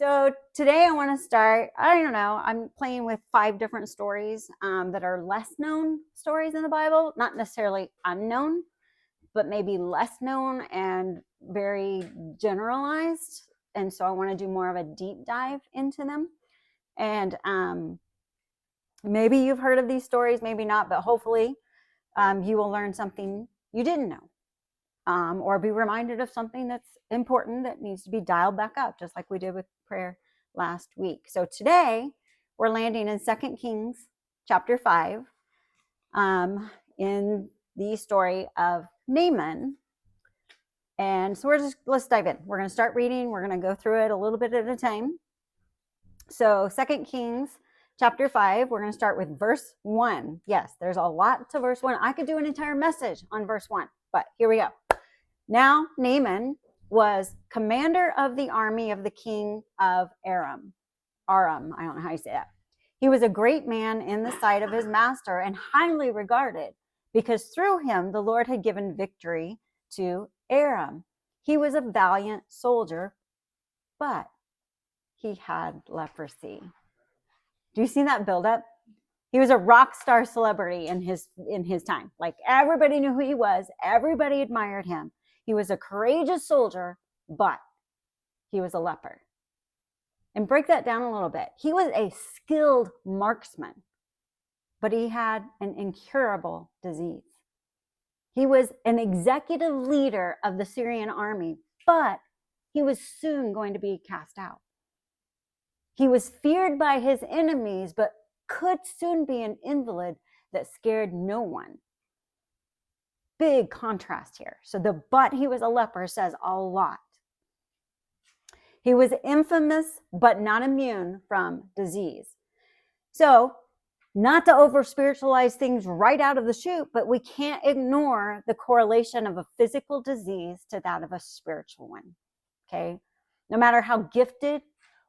So today I want to start, I don't know, I'm playing with 5 different stories that are less known stories in the Bible, not necessarily unknown, but maybe less known and very generalized. And so I want to do more of a deep dive into them. And maybe you've heard of these stories, maybe not, but hopefully you will learn something you didn't know. Or be reminded of something that's important that needs to be dialed back up, just like we did with prayer last week. So today we're landing in 2 Kings chapter 5 in the story of Naaman. And so let's dive in. We're going to start reading. We're going to go through it a little bit at a time. So 2 Kings chapter 5, we're going to start with verse 1. Yes, there's a lot to verse 1. I could do an entire message on verse 1, but here we go. Now Naaman was commander of the army of the king of Aram. I don't know how you say that. He was a great man in the sight of his master and highly regarded, because through him the Lord had given victory to Aram. He was a valiant soldier, but he had leprosy. Do you see that buildup? He was a rock star celebrity in his time. Like, everybody knew who he was. Everybody admired him. He was a courageous soldier, but he was a leper. And break that down a little bit. He was a skilled marksman, but he had an incurable disease. He was an executive leader of the Syrian army, but he was soon going to be cast out. He was feared by his enemies, but could soon be an invalid that scared no one. Big contrast here. So the but he was a leper says a lot. He was infamous, but not immune from disease. So, not to over spiritualize things right out of the chute, but we can't ignore the correlation of a physical disease to that of a spiritual one. Okay? No matter how gifted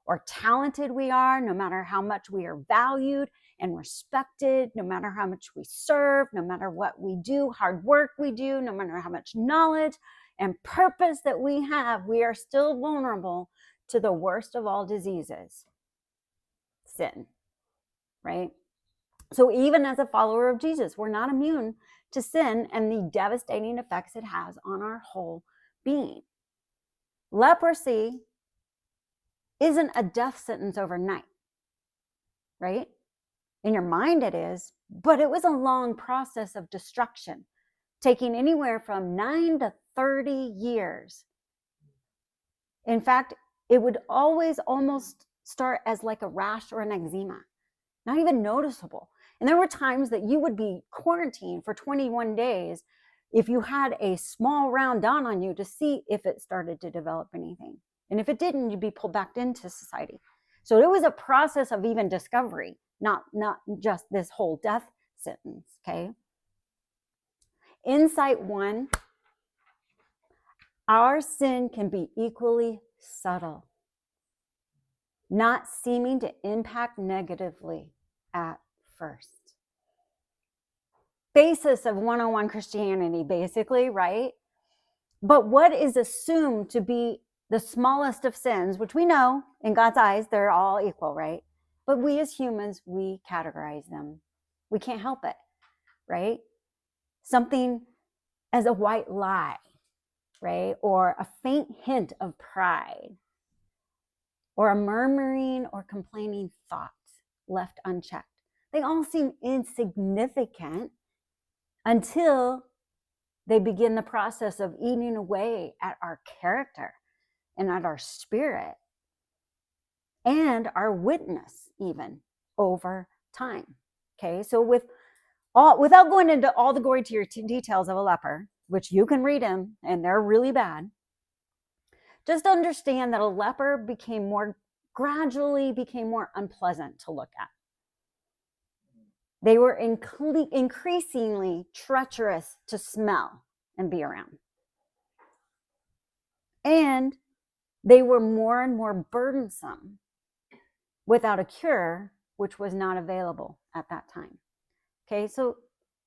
or talented we are, no matter how much we are valued and respected, no matter how much we serve, no matter what we do, hard work we do, no matter how much knowledge and purpose that we have, we are still vulnerable to the worst of all diseases, sin, right? So even as a follower of Jesus, we're not immune to sin and the devastating effects it has on our whole being. Leprosy isn't a death sentence overnight, right? In your mind it is, but it was a long process of destruction, taking anywhere from 9 to 30 years. In fact, it would always almost start as like a rash or an eczema, not even noticeable. And there were times that you would be quarantined for 21 days if you had a small round dot on you to see if it started to develop anything. And if it didn't, you'd be pulled back into society. So it was a process of even discovery, not just this whole death sentence, okay? Insight 1, our sin can be equally subtle, not seeming to impact negatively at first. Basis of 101 Christianity, basically, right? But what is assumed to be the smallest of sins, which we know in God's eyes, they're all equal, right? But we as humans, we categorize them. We can't help it, right? Something as a white lie, right? Or a faint hint of pride, or a murmuring or complaining thought left unchecked. They all seem insignificant until they begin the process of eating away at our character and at our spirit and our witness even over time. Okay, so without going into all the gory details of a leper, which you can read them and they're really bad, just understand that a leper gradually became more unpleasant to look at. They were increasingly treacherous to smell and be around. And they were more and more burdensome without a cure, which was not available at that time. Okay, so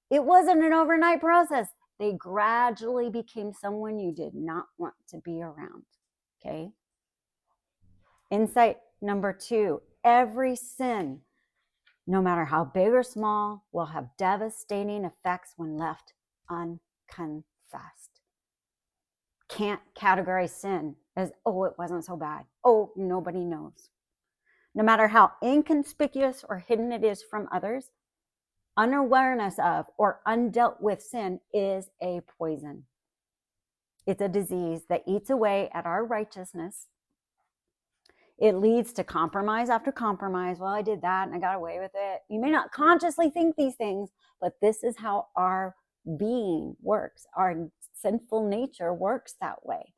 it wasn't an overnight process. They gradually became someone you did not want to be around. Okay. Insight number 2, every sin, no matter how big or small, will have devastating effects when left unconfessed. Can't categorize sin as, oh, it wasn't so bad. Oh, nobody knows. No matter how inconspicuous or hidden it is from others, unawareness of or undealt with sin is a poison. It's a disease that eats away at our righteousness. It leads to compromise after compromise. Well, I did that and I got away with it. You may not consciously think these things, but this is how our being works. Our sinful nature works that way.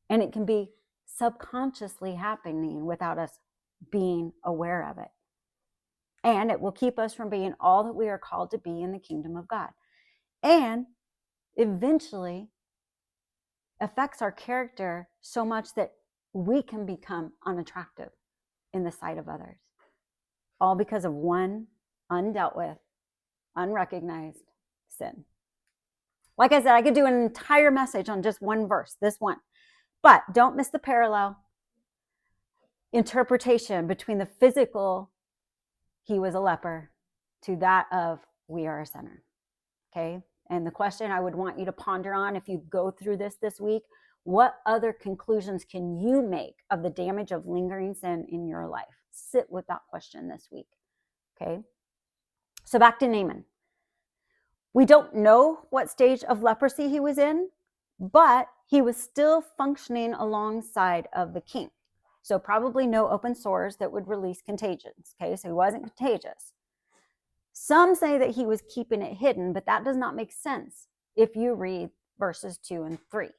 And it can be subconsciously happening without us being aware of it. And it will keep us from being all that we are called to be in the kingdom of God. And eventually affects our character so much that we can become unattractive in the sight of others. All because of one undealt with, unrecognized sin. Like I said, I could do an entire message on just one verse, this one. But don't miss the parallel interpretation between the physical, he was a leper, to that of we are a sinner. Okay? And the question I would want you to ponder on if you go through this week, what other conclusions can you make of the damage of lingering sin in your life? Sit with that question this week. Okay? So back to Naaman. We don't know what stage of leprosy he was in, but he was still functioning alongside of the king. So probably no open sores that would release contagions. Okay, so he wasn't contagious. Some say that he was keeping it hidden, but that does not make sense if you read verses 2 and 3,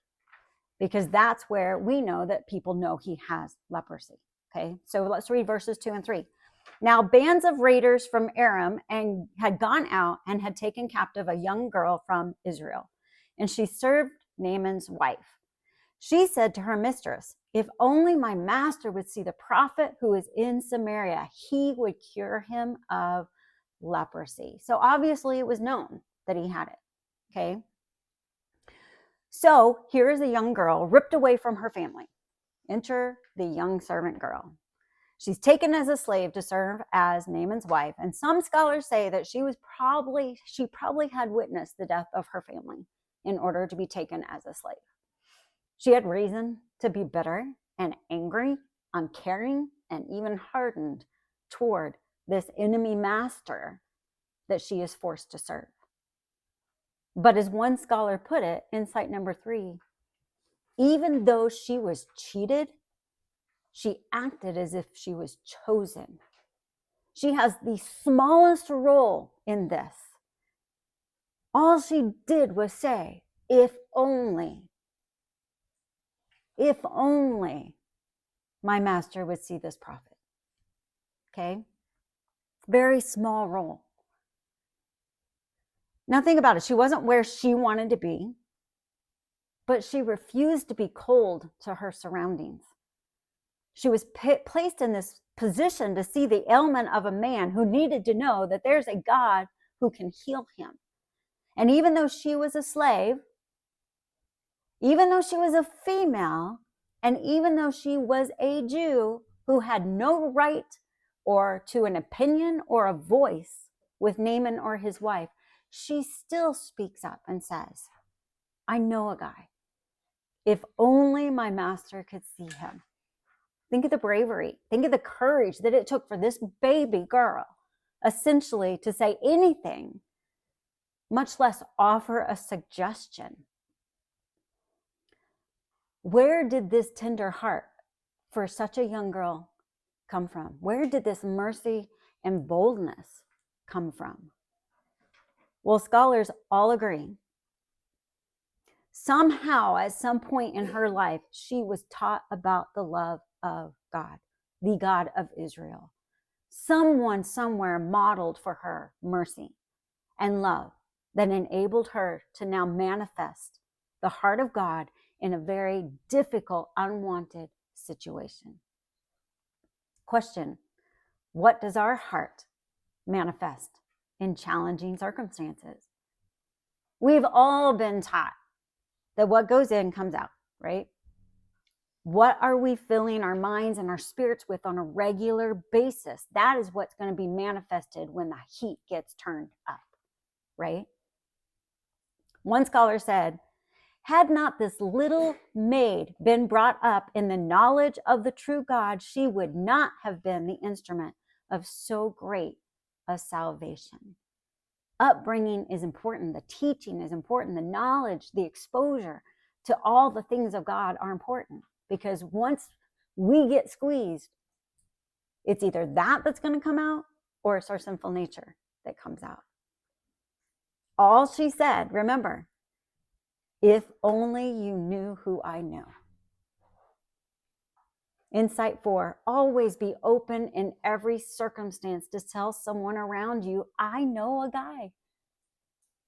because that's where we know that people know he has leprosy. Okay, so let's read verses 2 and 3. Now, bands of raiders from Aram and had gone out and had taken captive a young girl from Israel, and she served Naaman's wife. She said to her mistress, if only my master would see the prophet who is in Samaria, he would cure him of leprosy. So obviously it was known that he had it. Okay. So here is a young girl ripped away from her family. Enter the young servant girl. She's taken as a slave to serve as Naaman's wife. And some scholars say that she probably had witnessed the death of her family in order to be taken as a slave. She had reason to be bitter and angry, uncaring, and even hardened toward this enemy master that she is forced to serve. But as one scholar put it, insight number 3, even though she was cheated, she acted as if she was chosen. She has the smallest role in this. All she did was say, if only my master would see this prophet. Okay? Very small role. Now think about it. She wasn't where she wanted to be, but she refused to be cold to her surroundings. She was placed in this position to see the ailment of a man who needed to know that there's a God who can heal him. And even though she was a slave, even though she was a female, and even though she was a Jew who had no right or to an opinion or a voice with Naaman or his wife, she still speaks up and says, I know a guy. If only my master could see him. Think of the bravery. Think of the courage that it took for this baby girl, essentially, to say anything, much less offer a suggestion. Where did this tender heart for such a young girl come from? Where did this mercy and boldness come from? Well, scholars all agree. Somehow, at some point in her life, she was taught about the love of God, the God of Israel. Someone somewhere modeled for her mercy and love that enabled her to now manifest the heart of God in a very difficult, unwanted situation. Question: what does our heart manifest in challenging circumstances? We've all been taught that what goes in comes out, right? What are we filling our minds and our spirits with on a regular basis? That is what's going to be manifested when the heat gets turned up, right? One scholar said, had not this little maid been brought up in the knowledge of the true God, she would not have been the instrument of so great a salvation. Upbringing is important. The teaching is important. The knowledge, the exposure to all the things of God are important, because once we get squeezed, it's either that's going to come out, or it's our sinful nature that comes out. All she said, remember, if only you knew who I know. Insight 4, always be open in every circumstance to tell someone around you, I know a guy.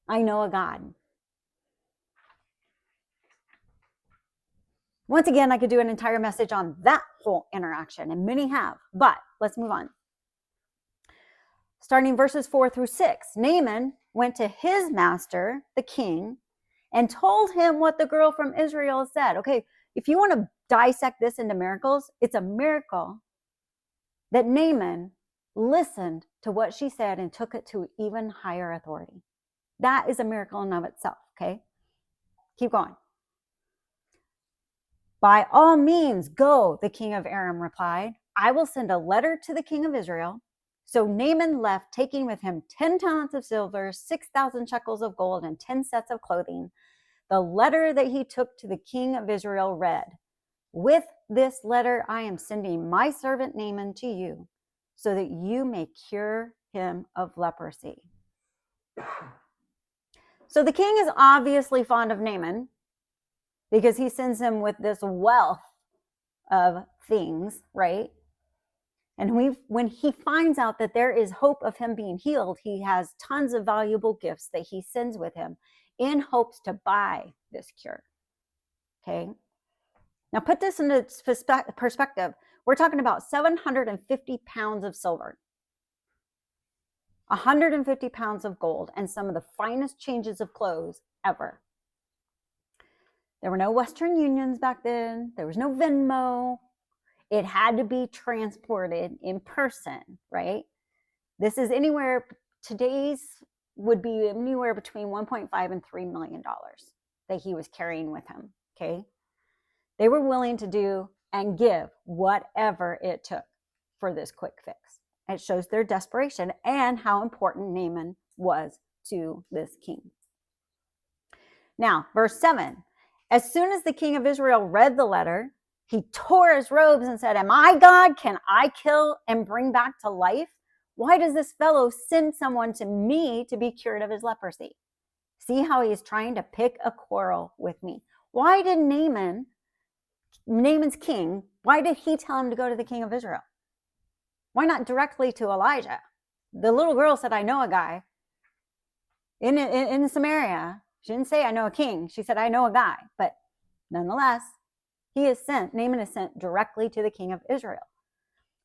I know a God. Once again, I could do an entire message on that whole interaction, and many have, but let's move on. Starting verses 4 through 6, Naaman went to his master, the king, and told him what the girl from Israel said. Okay, if you want to dissect this into miracles, it's a miracle that Naaman listened to what she said and took it to even higher authority. That is a miracle in of itself, okay? Keep going. By all means, go, the king of Aram replied. I will send a letter to the king of Israel. So Naaman left, taking with him 10 talents of silver, 6,000 shekels of gold, and 10 sets of clothing. The letter that he took to the king of Israel read, with this letter I am sending my servant Naaman to you, so that you may cure him of leprosy. So the king is obviously fond of Naaman, because he sends him with this wealth of things, right? And when he finds out that there is hope of him being healed, he has tons of valuable gifts that he sends with him in hopes to buy this cure. Okay. Now put this into perspective. We're talking about 750 pounds of silver, 150 pounds of gold, and some of the finest changes of clothes ever. There were no Western Unions back then. There was no Venmo. It had to be transported in person, right? This is today's would be anywhere between 1.5 and $3 million that he was carrying with him, okay? They were willing to do and give whatever it took for this quick fix. It shows their desperation and how important Naaman was to this king. Now, verse 7. As soon as the king of Israel read the letter, he tore his robes and said, am I God? Can I kill and bring back to life? Why does this fellow send someone to me to be cured of his leprosy? See how he is trying to pick a quarrel with me. Why did Naaman's king, why did he tell him to go to the king of Israel? Why not directly to Elijah? The little girl said, I know a guy in Samaria. She didn't say, I know a king. She said, I know a guy. But nonetheless, Naaman is sent directly to the king of Israel.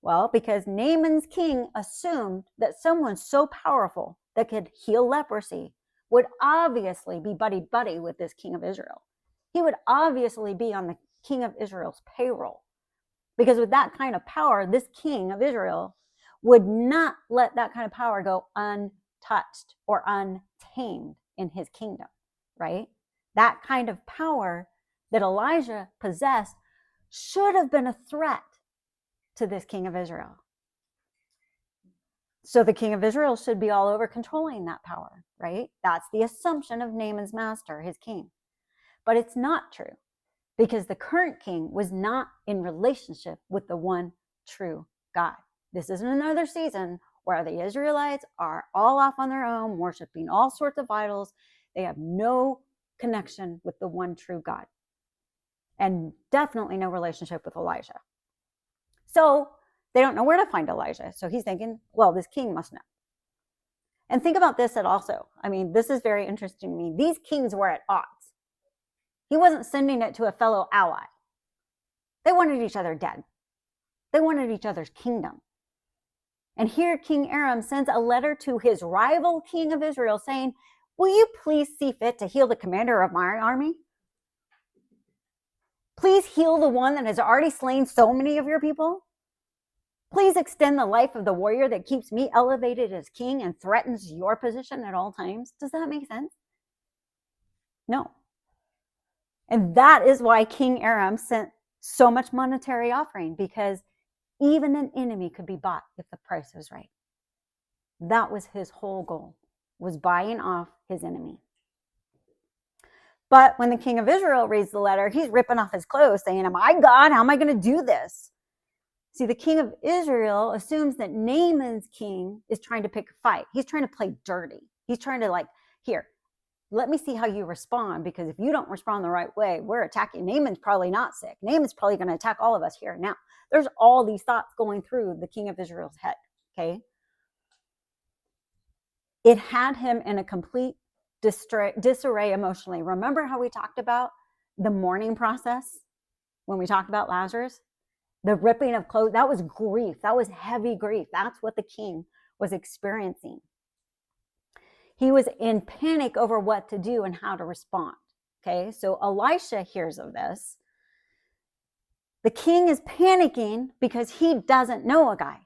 Well, because Naaman's king assumed that someone so powerful that could heal leprosy would obviously be buddy-buddy with this king of Israel. He would obviously be on the king of Israel's payroll. Because with that kind of power, this king of Israel would not let that kind of power go untouched or untamed in his kingdom. Right? That kind of power that Elijah possessed should have been a threat to this king of Israel. So the king of Israel should be all over controlling that power, right? That's the assumption of Naaman's master, his king. But it's not true, because the current king was not in relationship with the one true God. This isn't another season where the Israelites are all off on their own, worshiping all sorts of idols. They have no connection with the one true God, and definitely no relationship with Elijah. So they don't know where to find Elijah. So he's thinking, well, this king must know. And think about this also. I mean, this is very interesting to me. These kings were at odds. He wasn't sending it to a fellow ally. They wanted each other dead. They wanted each other's kingdom. And here King Aram sends a letter to his rival king of Israel saying, will you please see fit to heal the commander of my army? Please heal the one that has already slain so many of your people. Please extend the life of the warrior that keeps me elevated as king and threatens your position at all times. Does that make sense? No. And that is why King Aram sent so much monetary offering, because even an enemy could be bought if the price was right. That was his whole goal, was buying off his enemy. But when the king of Israel reads the letter, he's ripping off his clothes saying, am I God? How am I going to do this? See, the king of Israel assumes that Naaman's king is trying to pick a fight. He's trying to play dirty. He's trying to here, let me see how you respond, because if you don't respond the right way, we're attacking. Naaman's probably not sick. Naaman's probably going to attack all of us here. Now, there's all these thoughts going through the king of Israel's head, okay? It had him in a complete disarray emotionally. Remember how we talked about the mourning process when we talked about Lazarus? The ripping of clothes, that was grief. That was heavy grief. That's what the king was experiencing. He was in panic over what to do and how to respond. Okay, so Elisha hears of this. The king is panicking because he doesn't know a guy.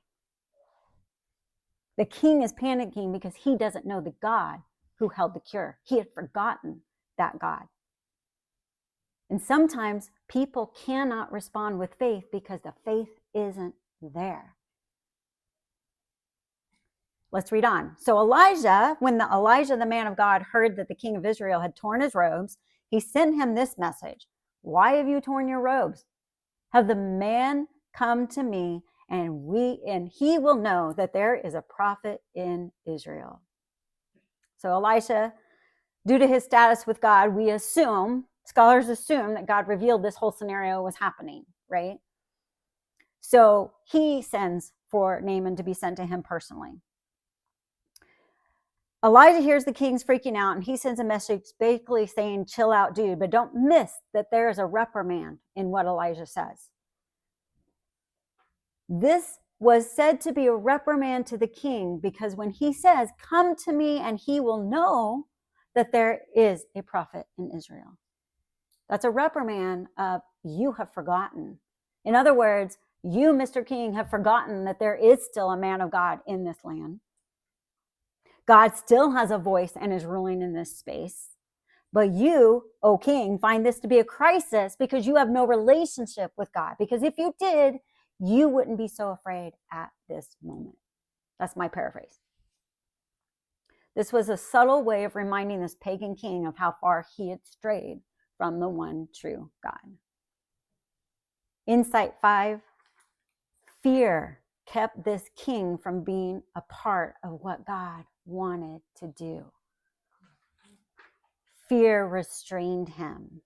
The king is panicking because he doesn't know the God who held the cure. He had forgotten that God. And sometimes people cannot respond with faith because the faith isn't there. Let's read on. So Elijah, when Elijah, the man of God, heard that the king of Israel had torn his robes, he sent him this message. Why have you torn your robes? Have the man come to me, and he will know that there is a prophet in Israel. So Elisha, due to his status with God, scholars assume that God revealed this whole scenario was happening, right? So he sends for Naaman to be sent to him personally. Elijah hears the king's freaking out, and he sends a message basically saying, chill out, dude, but don't miss that there is a reprimand in what Elijah says. This was said to be a reprimand to the king because when he says, come to me and he will know that there is a prophet in Israel. That's a reprimand of you have forgotten. In other words, you, Mr. King, have forgotten that there is still a man of God in this land. God still has a voice and is ruling in this space. But you, O king, find this to be a crisis because you have no relationship with God. Because if you did, you wouldn't be so afraid at this moment. That's my paraphrase. This was a subtle way of reminding this pagan king of how far he had strayed from the one true God. Insight 5, fear kept this king from being a part of what God wanted to do. Fear restrained him.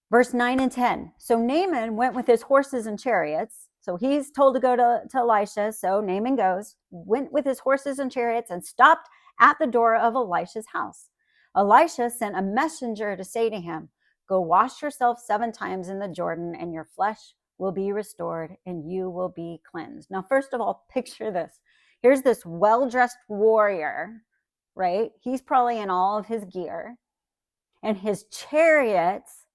Verse 9 and 10. So Naaman went with his horses and chariots. So he's told to go to Elisha. So Naaman went with his horses and chariots and stopped at the door of Elisha's house. Elisha sent a messenger to say to him, go wash yourself 7 times in the Jordan and your flesh will be restored and you will be cleansed. Now, first of all, picture this. Here's this well-dressed warrior, right? He's probably in all of his gear, and his chariots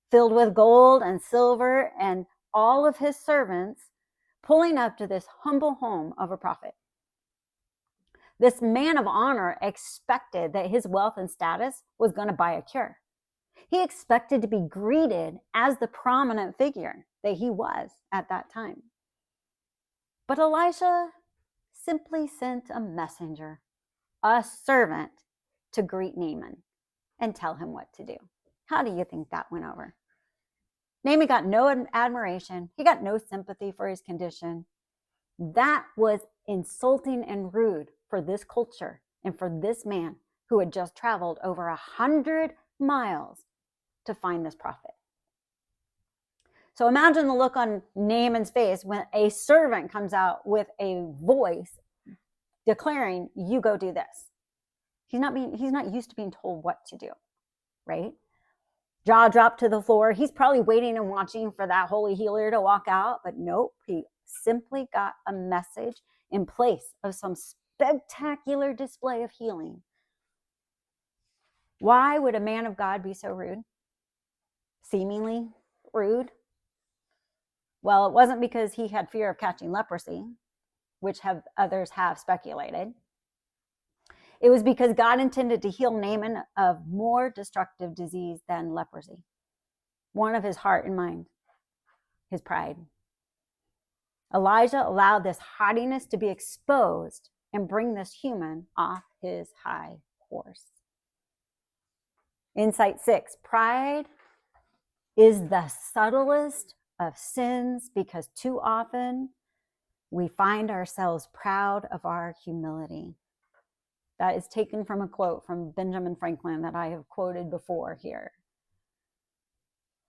filled with gold and silver, and all of his servants pulling up to this humble home of a prophet. This man of honor expected that his wealth and status was going to buy a cure. He expected to be greeted as the prominent figure that he was at that time. But Elisha simply sent a messenger, a servant, to greet Naaman and tell him what to do. How do you think that went over? Naaman got no admiration. He got no sympathy for his condition. That was insulting and rude for this culture and for this man who had just traveled over 100 miles to find this prophet. So imagine the look on Naaman's face when a servant comes out with a voice declaring, you go do this. He's not used to being told what to do, right? Jaw dropped to the floor. He's probably waiting and watching for that holy healer to walk out, but nope, he simply got a message in place of some spectacular display of healing. Why would a man of God be so rude? Seemingly rude? Well, it wasn't because he had fear of catching leprosy, which others have speculated. It was because God intended to heal Naaman of more destructive disease than leprosy. One of his heart and mind, his pride. Elijah allowed this haughtiness to be exposed and bring this human off his high horse. Insight 6, pride is the subtlest of sins because too often we find ourselves proud of our humility. That is taken from a quote from Benjamin Franklin that I have quoted before here.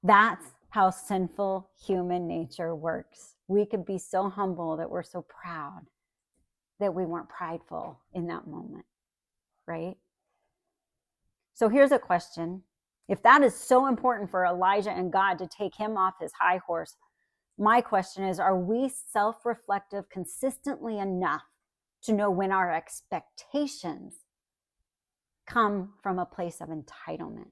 That's how sinful human nature works. We could be so humble that we're so proud that we weren't prideful in that moment, right? So here's a question. If that is so important for Elijah and God to take him off his high horse, my question is, are we self-reflective consistently enough to know when our expectations come from a place of entitlement?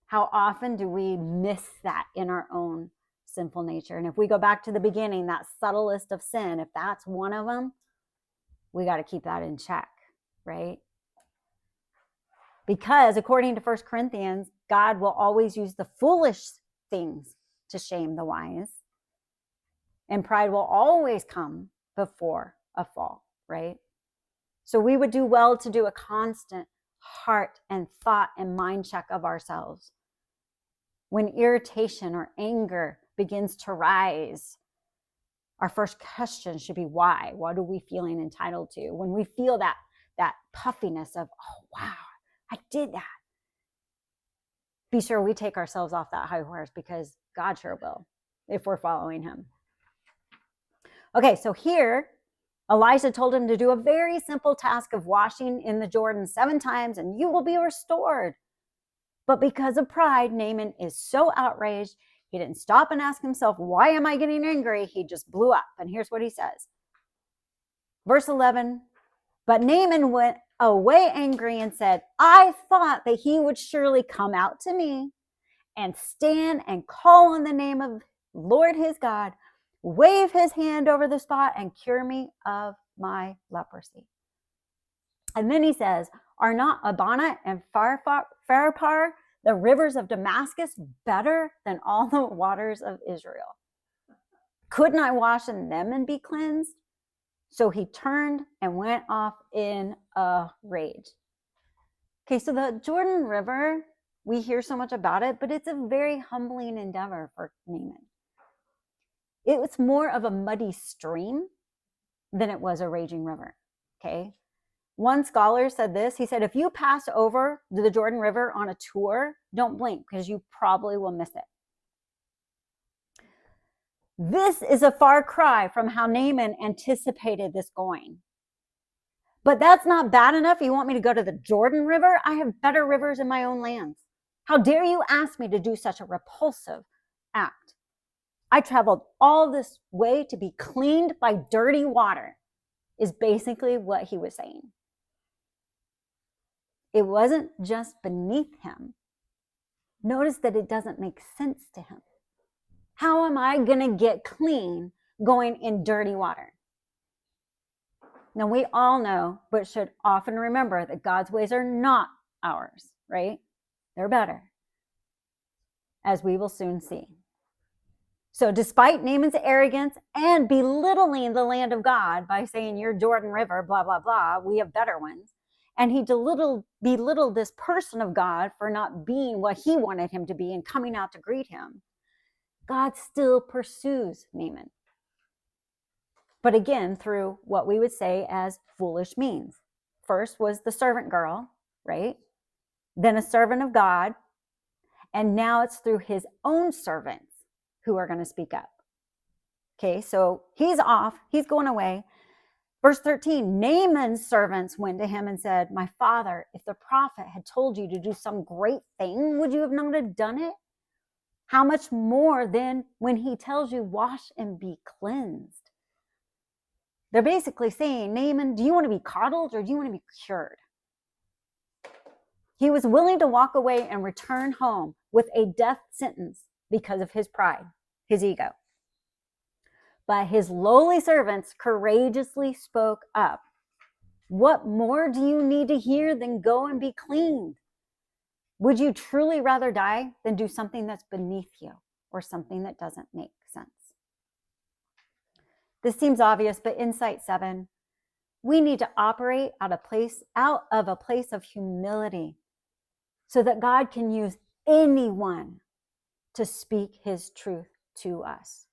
How often do we miss that in our own sinful nature? And if we go back to the beginning, that subtlest of sin, if that's one of them, we got to keep that in check, right? Because according to 1 Corinthians, God will always use the foolish things to shame the wise. And pride will always come before a fall, right? So we would do well to do a constant heart and thought and mind check of ourselves. When irritation or anger begins to rise, our first question should be why? What are we feeling entitled to? When we feel that puffiness of, oh, wow, I did that. Be sure we take ourselves off that high horse because God sure will if we're following him. Okay, so here, Elijah told him to do a very simple task of washing in the Jordan 7 times and you will be restored. But because of pride, Naaman is so outraged, he didn't stop and ask himself, why am I getting angry? He just blew up. And here's what he says. Verse 11, but Naaman went away angry and said, I thought that he would surely come out to me and stand and call on the name of Lord his God, wave his hand over the spot and cure me of my leprosy. And then he says, are not Abana and Pharpar, the rivers of Damascus, better than all the waters of Israel? Couldn't I wash in them and be cleansed? So he turned and went off in a rage. Okay, so the Jordan River, we hear so much about it, but it's a very humbling endeavor for Naaman. It was more of a muddy stream than it was a raging river, okay? One scholar said this. He said, if you pass over the Jordan River on a tour, don't blink because you probably will miss it. This is a far cry from how Naaman anticipated this going. But that's not bad enough. You want me to go to the Jordan River? I have better rivers in my own lands. How dare you ask me to do such a repulsive act? I traveled all this way to be cleaned by dirty water, is basically what he was saying. It wasn't just beneath him. Notice that it doesn't make sense to him. How am I going to get clean going in dirty water? Now, we all know, but should often remember that God's ways are not ours, right? They're better, as we will soon see. So despite Naaman's arrogance and belittling the land of God by saying, you're Jordan River, blah, blah, blah, we have better ones. And he belittled this person of God for not being what he wanted him to be and coming out to greet him. God still pursues Naaman. But again, through what we would say as foolish means. First was the servant girl, right? Then a servant of God. And now it's through his own servants who are going to speak up. Okay, so he's off. He's going away. Verse 13, Naaman's servants went to him and said, my father, if the prophet had told you to do some great thing, would you have not have done it? How much more then when he tells you, wash and be cleansed? They're basically saying, Naaman, do you want to be coddled or do you want to be cured? He was willing to walk away and return home with a death sentence because of his pride, his ego. But his lowly servants courageously spoke up. What more do you need to hear than go and be cleaned? Would you truly rather die than do something that's beneath you or something that doesn't make sense? This seems obvious, but insight 7, we need to operate out of a place of humility so that God can use anyone to speak his truth to us.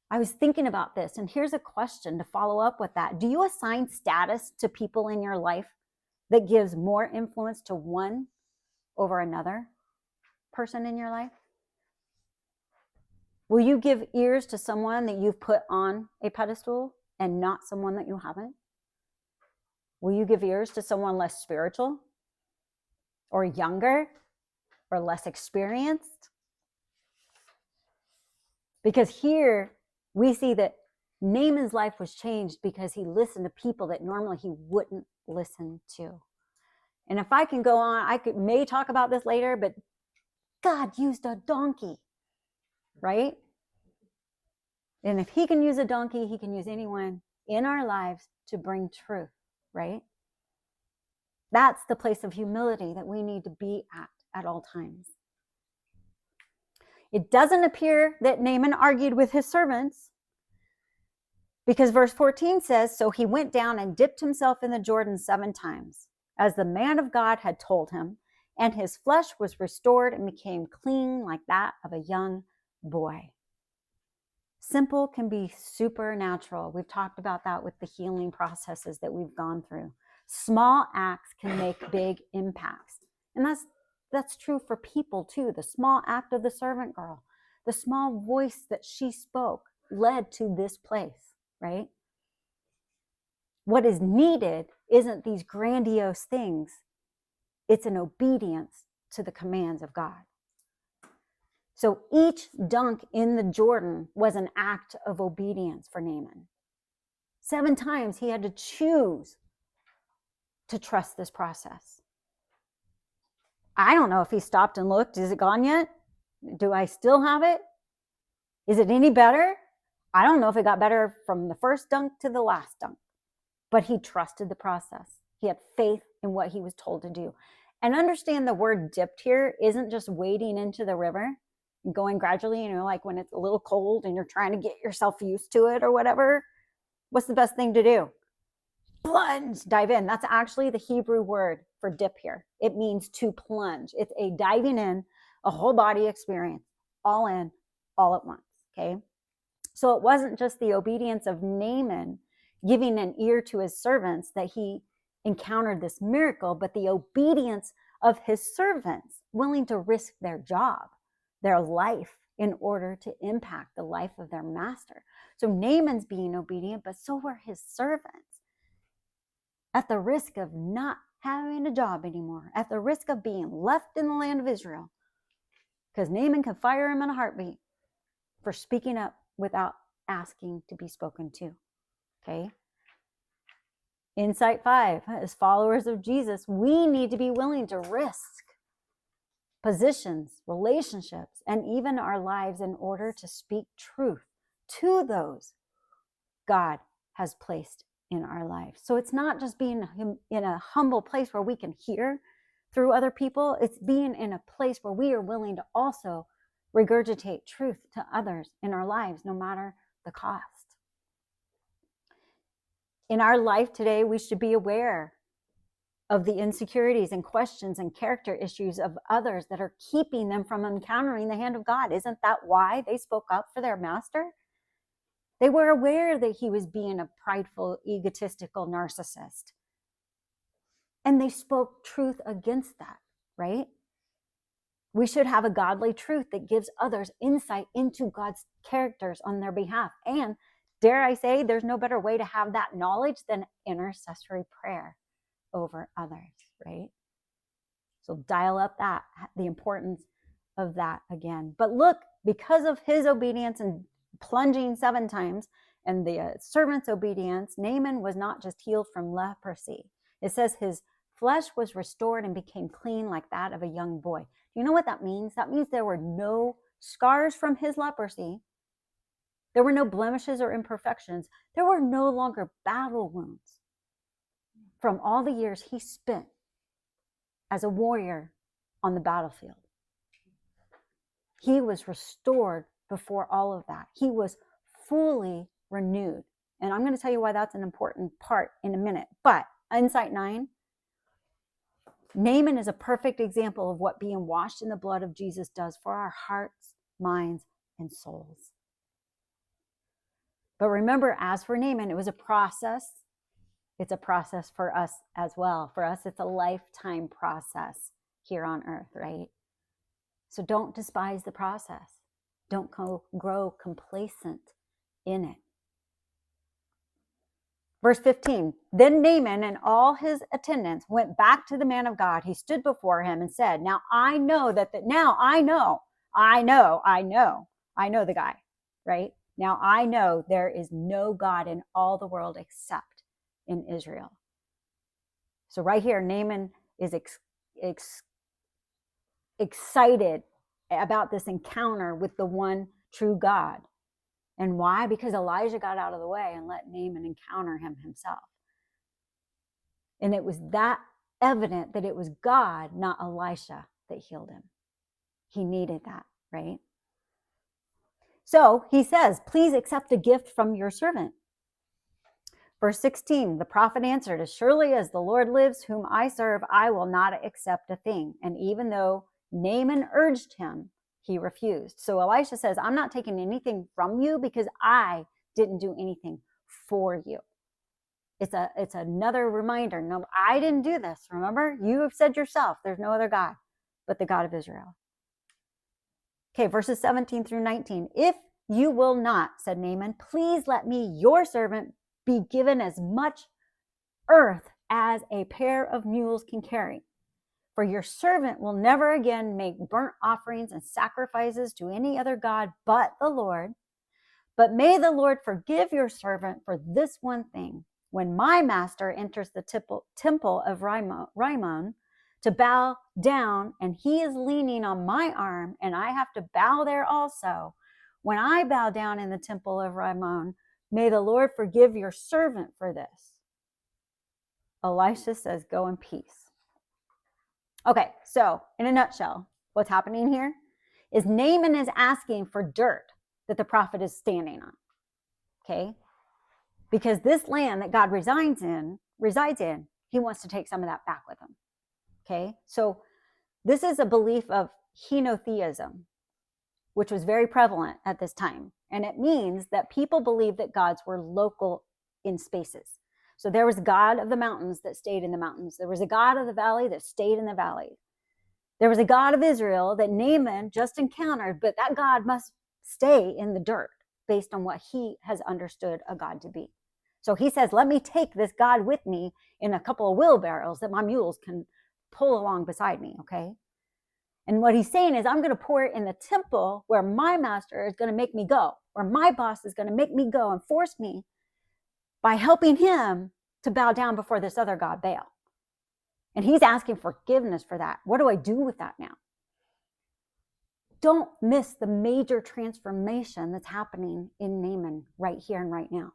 I was thinking about this, and here's a question to follow up with that. Do you assign status to people in your life that gives more influence to one over another person in your life? Will you give ears to someone that you've put on a pedestal and not someone that you haven't? Will you give ears to someone less spiritual or younger or less experienced? Because here we see that Naaman's life was changed because he listened to people that normally he wouldn't listen to. And if I can go on, may talk about this later, but God used a donkey, right? And if he can use a donkey, he can use anyone in our lives to bring truth, right? That's the place of humility that we need to be at all times. It doesn't appear that Naaman argued with his servants, because verse 14 says, so he went down and dipped himself in the Jordan 7 times, as the man of God had told him, and his flesh was restored and became clean like that of a young boy. Simple can be supernatural. We've talked about that with the healing processes that we've gone through. Small acts can make big impacts. And that's true for people too. The small act of the servant girl, the small voice that she spoke led to this place, right? What is needed isn't these grandiose things. It's an obedience to the commands of God. So each dunk in the Jordan was an act of obedience for Naaman. 7 times he had to choose to trust this process. I don't know if he stopped and looked. Is it gone yet? Do I still have it? Is it any better? I don't know if it got better from the first dunk to the last dunk, but he trusted the process. He had faith in what he was told to do. And understand the word dipped here isn't just wading into the river and going gradually, like when it's a little cold and you're trying to get yourself used to it or whatever. What's the best thing to do? Plunge, dive in. That's actually the Hebrew word for dip here. It means to plunge. It's a diving in, a whole body experience, all in, all at once, okay? So it wasn't just the obedience of Naaman giving an ear to his servants that he encountered this miracle, but the obedience of his servants willing to risk their job, their life, in order to impact the life of their master. So Naaman's being obedient, but so were his servants. At the risk of not having a job anymore, at the risk of being left in the land of Israel, because Naaman could fire him in a heartbeat for speaking up without asking to be spoken to, okay? Insight 5, as followers of Jesus, we need to be willing to risk positions, relationships, and even our lives in order to speak truth to those God has placed in our lives. So it's not just being in a humble place where we can hear through other people. It's being in a place where we are willing to also regurgitate truth to others in our lives, no matter the cost. In our life today, we should be aware of the insecurities and questions and character issues of others that are keeping them from encountering the hand of God. Isn't that why they spoke up for their master? They were aware that he was being a prideful, egotistical narcissist. And they spoke truth against that, right? We should have a godly truth that gives others insight into God's characters on their behalf. And dare I say, there's no better way to have that knowledge than intercessory prayer over others, right? So dial up the importance of that again. But look, because of his obedience and plunging 7 times and the servant's obedience, Naaman was not just healed from leprosy. It says his flesh was restored and became clean like that of a young boy. Do you know what that means? That means there were no scars from his leprosy. There were no blemishes or imperfections. There were no longer battle wounds from all the years he spent as a warrior on the battlefield. He was restored before all of that. He was fully renewed. And I'm going to tell you why that's an important part in a minute. But insight 9, Naaman is a perfect example of what being washed in the blood of Jesus does for our hearts, minds, and souls. But remember, as for Naaman, it was a process. It's a process for us as well. For us, it's a lifetime process here on earth, right? So don't despise the process. Don't grow complacent in it. Verse 15, then Naaman and all his attendants went back to the man of God. He stood before him and said, now I know the guy, right? Now I know there is no God in all the world except in Israel. So right here, Naaman is excited about this encounter with the one true God. And why? Because Elijah got out of the way and let Naaman encounter him himself. And it was that evident that it was God, not Elisha, that healed him. He needed that, right? So he says, please accept a gift from your servant. Verse 16, the prophet answered, as surely as the Lord lives, whom I serve, I will not accept a thing. And even though Naaman urged him, he refused. So Elisha says, I'm not taking anything from you because I didn't do anything for you. It's another reminder. No, I didn't do this. Remember, you have said yourself, there's no other God but the God of Israel. Okay, verses 17 through 19. If you will not, said Naaman, please let me, your servant, be given as much earth as a pair of mules can carry. For your servant will never again make burnt offerings and sacrifices to any other God but the Lord. But may the Lord forgive your servant for this one thing. When my master enters the temple of Rimmon to bow down, and he is leaning on my arm, and I have to bow there also. When I bow down in the temple of Rimmon, may the Lord forgive your servant for this. Elisha says, go in peace. Okay, so in a nutshell, what's happening here is Naaman is asking for dirt that the prophet is standing on, okay? Because this land that God resides in, he wants to take some of that back with him, okay? So this is a belief of henotheism, which was very prevalent at this time. And it means that people believed that gods were local in spaces. So there was a God of the mountains that stayed in the mountains. There was a God of the valley that stayed in the valley. There was a God of Israel that Naaman just encountered, but that God must stay in the dirt based on what he has understood a God to be. So he says, let me take this God with me in a couple of wheelbarrows that my mules can pull along beside me, okay? And what he's saying is, I'm going to pour it in the temple where my master is going to make me go, where my boss is going to make me go and force me by helping him to bow down before this other God, Baal. And he's asking forgiveness for that. What do I do with that now? Don't miss the major transformation that's happening in Naaman right here and right now.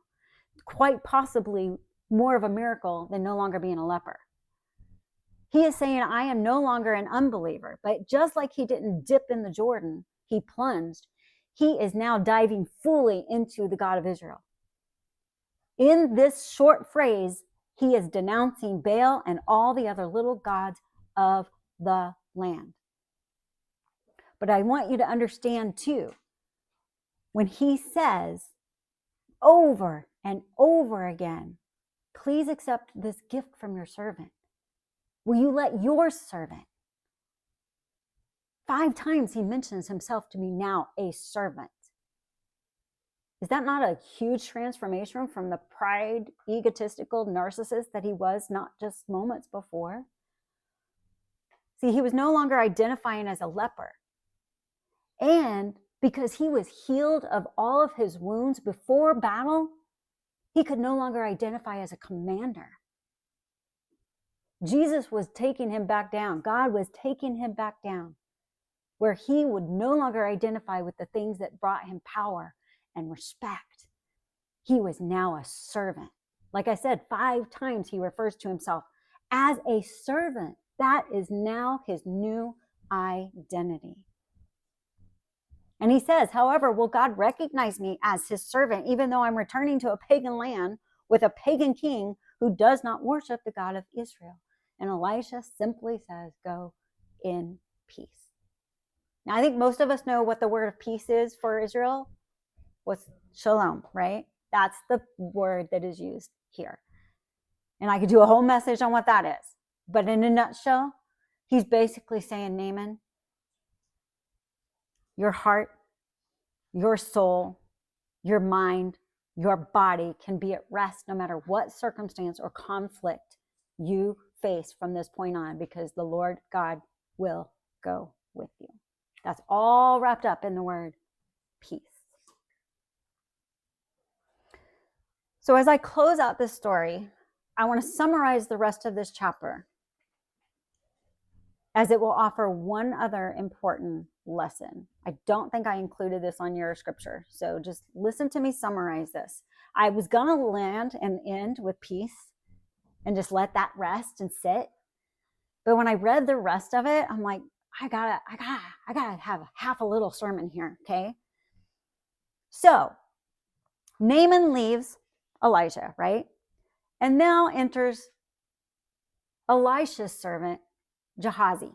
Quite possibly more of a miracle than no longer being a leper. He is saying, I am no longer an unbeliever, but just like he didn't dip in the Jordan, he plunged. He is now diving fully into the God of Israel. In this short phrase, he is denouncing Baal and all the other little gods of the land. But I want you to understand too, when he says over and over again, please accept this gift from your servant. Will you let your servant? 5 times he mentions himself to be now a servant. Is that not a huge transformation from the pride, egotistical narcissist that he was not just moments before? See, he was no longer identifying as a leper. And because he was healed of all of his wounds before battle, he could no longer identify as a commander. Jesus was taking him back down. God was taking him back down, where he would no longer identify with the things that brought him power and respect. He was now a servant. Like I said, 5 times he refers to himself as a servant. That is now his new identity. And he says, however, will God recognize me as his servant, even though I'm returning to a pagan land with a pagan king who does not worship the God of Israel? And Elisha simply says, go in peace. Now, I think most of us know what the word of peace is for Israel. What's shalom, right? That's the word that is used here. And I could do a whole message on what that is. But in a nutshell, he's basically saying, Naaman, your heart, your soul, your mind, your body can be at rest no matter what circumstance or conflict you face from this point on, because the Lord God will go with you. That's all wrapped up in the word peace. So as I close out this story, I want to summarize the rest of this chapter, as it will offer one other important lesson. I don't think I included this on your scripture, so just listen to me summarize this. I was going to land and end with peace and just let that rest and sit. But when I read the rest of it, I'm like, I gotta have half a little sermon here, okay? So Naaman leaves Elijah, right? And now enters Elisha's servant, Gehazi.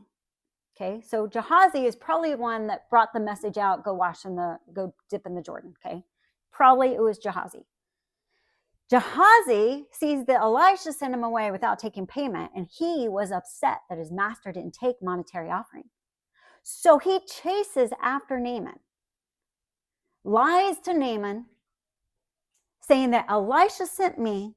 Okay, so Gehazi is probably the one that brought the message out, go dip in the Jordan, okay? Probably it was Gehazi. Gehazi sees that Elisha sent him away without taking payment, and he was upset that his master didn't take monetary offering. So he chases after Naaman, lies to Naaman, saying that Elisha sent me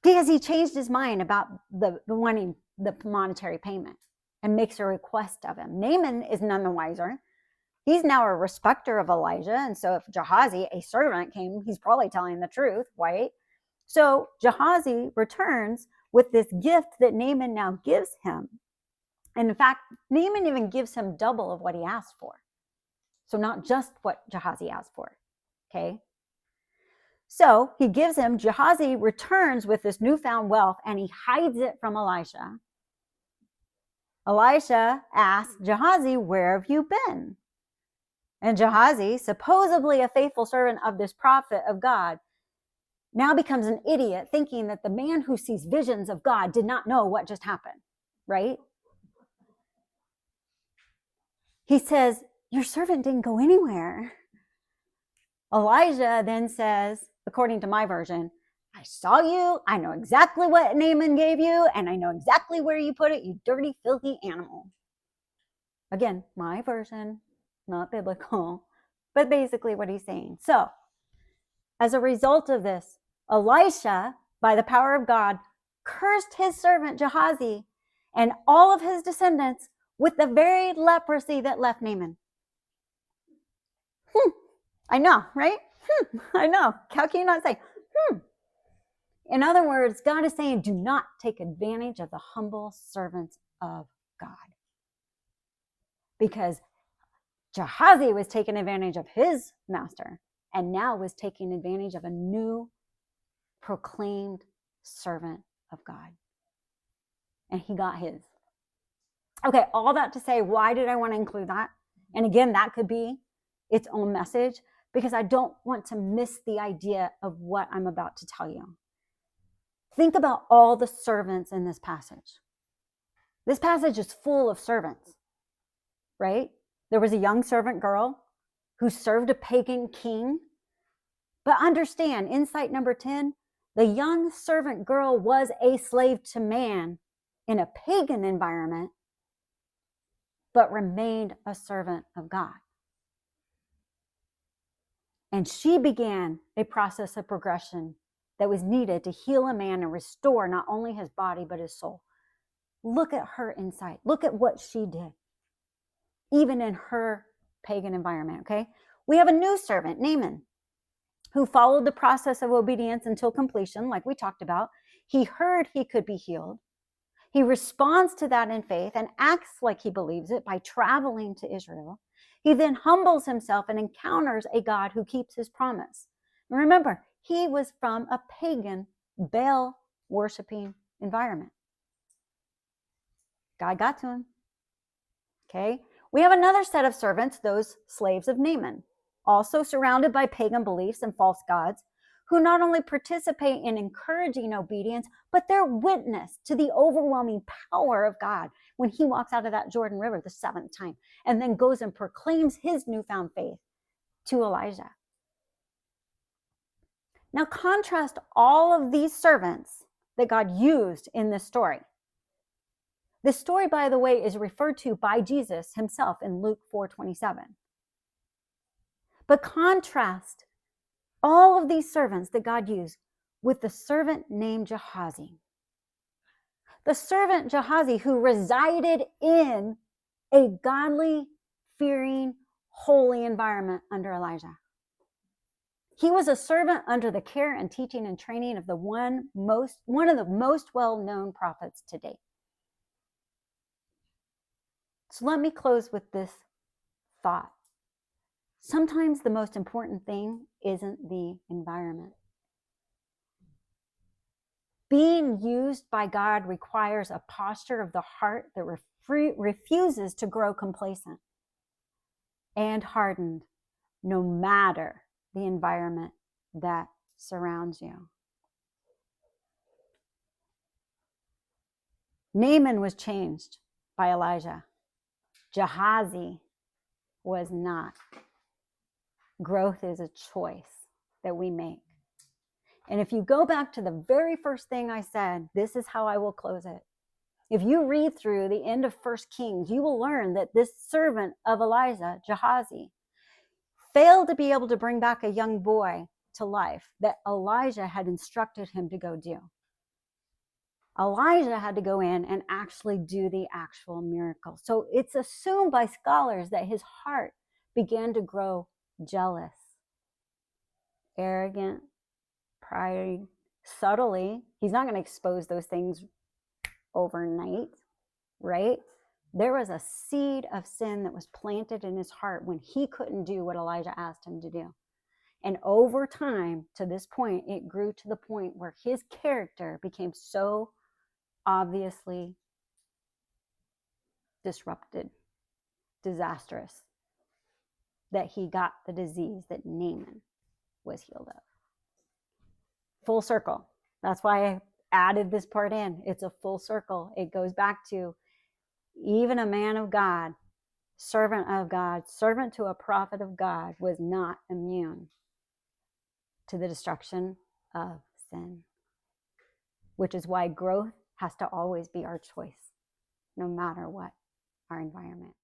because he changed his mind about the wanting the monetary payment, and makes a request of him. Naaman is none the wiser. He's now a respecter of Elijah. And so if Gehazi, a servant, came, he's probably telling the truth, right? So Gehazi returns with this gift that Naaman now gives him. And in fact, Naaman even gives him double of what he asked for. So not just what Gehazi asked for, okay? So he gives him, Gehazi returns with this newfound wealth, and he hides it from Elisha. Elisha asks Gehazi, where have you been? And Gehazi, supposedly a faithful servant of this prophet of God, now becomes an idiot, thinking that the man who sees visions of God did not know what just happened, right? He says, your servant didn't go anywhere. Elijah then says, according to my version, I saw you, I know exactly what Naaman gave you, and I know exactly where you put it, you dirty, filthy animal. Again, my version, not biblical, but basically what he's saying. So, as a result of this, Elisha, by the power of God, cursed his servant Gehazi and all of his descendants with the very leprosy that left Naaman. I know, right? I know. How can you not say, In other words, God is saying, do not take advantage of the humble servants of God. Because Gehazi was taking advantage of his master, and now was taking advantage of a new proclaimed servant of God. And he got his. Okay, all that to say, why did I want to include that? And again, that could be its own message, because I don't want to miss the idea of what I'm about to tell you. Think about all the servants in this passage. This passage is full of servants, right? There was a young servant girl who served a pagan king. But understand, insight number 10, the young servant girl was a slave to man in a pagan environment, but remained a servant of God. And she began a process of progression that was needed to heal a man and restore not only his body, but his soul. Look at her insight. Look at what she did, even in her pagan environment, okay? We have a new servant, Naaman, who followed the process of obedience until completion, like we talked about. He heard he could be healed. He responds to that in faith and acts like he believes it by traveling to Israel. He then humbles himself and encounters a God who keeps his promise. And remember, he was from a pagan, Baal worshiping environment. God got to him. Okay. We have another set of servants, those slaves of Naaman, also surrounded by pagan beliefs and false gods, who not only participate in encouraging obedience, but they're witness to the overwhelming power of God when he walks out of that Jordan River the 7th time and then goes and proclaims his newfound faith to Elijah. Now contrast all of these servants that God used in this story. This story, by the way, is referred to by Jesus himself in Luke 4:27. But contrast all of these servants that God used with the servant named Gehazi. The servant Gehazi who resided in a godly, fearing, holy environment under Elijah. He was a servant under the care and teaching and training of one of the most well-known prophets to date. So let me close with this thought. Sometimes the most important thing isn't the environment. Being used by God requires a posture of the heart that refuses to grow complacent and hardened, no matter the environment that surrounds you. Naaman was changed by Elijah. Gehazi was not. Growth is a choice that we make. And if you go back to the very first thing I said, this is how I will close it. If you read through the end of 1 Kings, you will learn that this servant of Elijah, Gehazi, failed to be able to bring back a young boy to life that Elijah had instructed him to go do. Elijah had to go in and actually do the actual miracle. So it's assumed by scholars that his heart began to grow jealous, arrogant, pride, subtly. He's not going to expose those things overnight, right? There was a seed of sin that was planted in his heart when he couldn't do what Elijah asked him to do. And over time, to this point, it grew to the point where his character became so obviously disrupted, disastrous, that he got the disease that Naaman was healed of. Full circle. That's why I added this part in. It's a full circle. It goes back to even a man of God, servant of God, servant to a prophet of God, was not immune to the destruction of sin, which is why growth has to always be our choice, no matter what our environment.